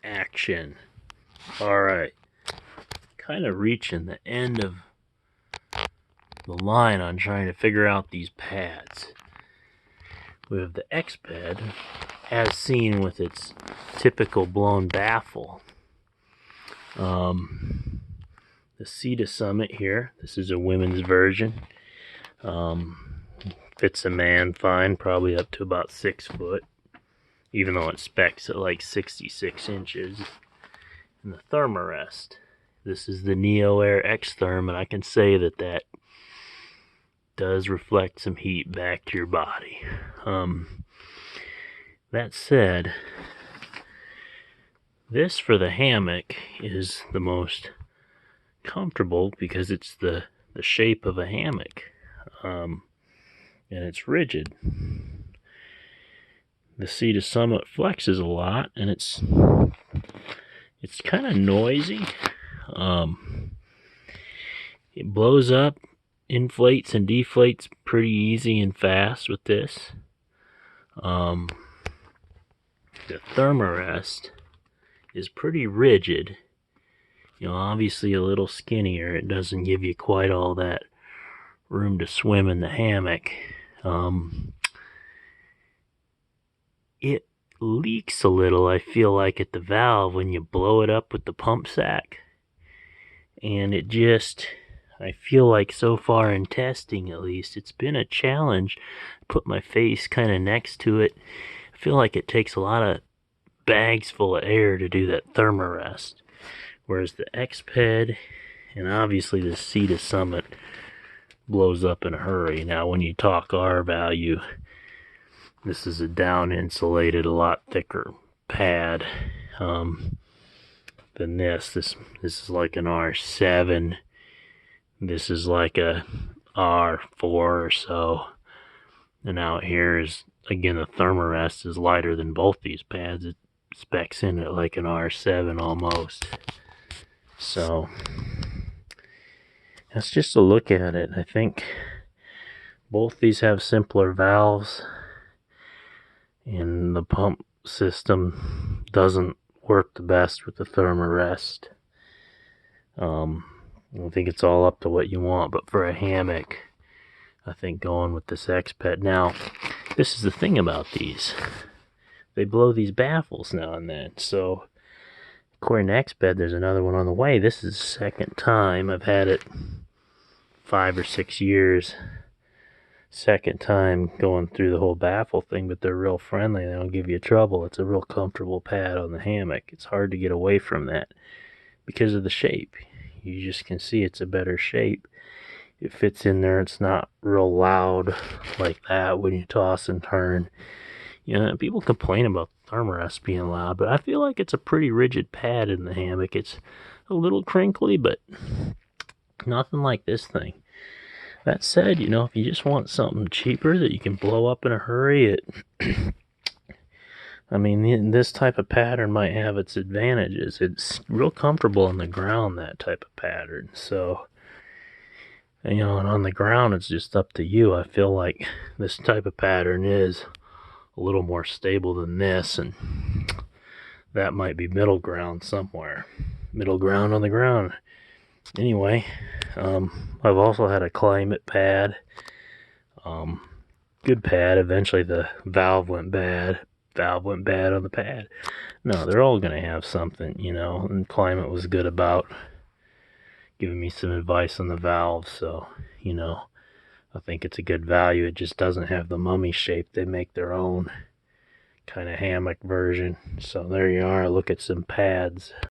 action. Alright, kind of reaching the end of the line on trying to figure out these pads. We have the Exped, as seen with its typical blown baffle. The Sea to Summit here, this is a women's version. Fits a man fine, probably up to about 6 foot, even though it specs at like 66 inches. And the Thermarest, this is the Neo Air Xtherm, and I can say that that does reflect some heat back to your body. That said, this for the hammock is the most comfortable because it's the shape of a hammock, and it's rigid. The Sea to Summit flexes a lot, and it's kind of noisy. It blows up, inflates and deflates pretty easy and fast with this. The Thermarest is pretty rigid. You know, obviously a little skinnier. It doesn't give you quite all that room to swim in the hammock. It leaks a little, I feel like, at the valve when you blow it up with the pump sack. And it just, I feel like so far in testing at least, it's been a challenge. Put my face kind of next to it. I feel like it takes a lot of bags full of air to do that Thermarest. Whereas the Exped and obviously the Sea to Summit blows up in a hurry. Now when you talk R value, this is a down insulated, a lot thicker pad than this. This is like an R7. This is like a R4 or so. And out here is, again, the Thermarest is lighter than both these pads. It specs in at like an R7 almost. So that's just a look at it. I think both these have simpler valves, and the pump system doesn't work the best with the Thermarest. I think it's all up to what you want, but for a hammock, I think going with this Exped. Now, this is the thing about these. They blow these baffles now and then, so according to Exped, there's another one on the way. This is the second time. I've had it 5 or 6 years. Second time going through the whole baffle thing, but they're real friendly. They don't give you trouble. It's a real comfortable pad on the hammock. It's hard to get away from that because of the shape. You just can see it's a better shape. It fits in there. It's not real loud like that when you toss and turn. You know, people complain about the Thermarest being loud, but I feel like it's a pretty rigid pad in the hammock. It's a little crinkly, but nothing like this thing. That said, you know, if you just want something cheaper that you can blow up in a hurry, I mean, this type of pattern might have its advantages. It's real comfortable on the ground, that type of pattern. So, you know, and on the ground, it's just up to you. I feel like this type of pattern is a little more stable than this, and that might be middle ground somewhere. Middle ground on the ground. Anyway, I've also had a climate pad. Good pad. Eventually the valve went bad. Valve went bad on the pad. No, they're all going to have something, you know, and climate was good about giving me some advice on the valve, so, you know, I think it's a good value. It just doesn't have the mummy shape. They make their own kind of hammock version. So there you are. Look at some pads.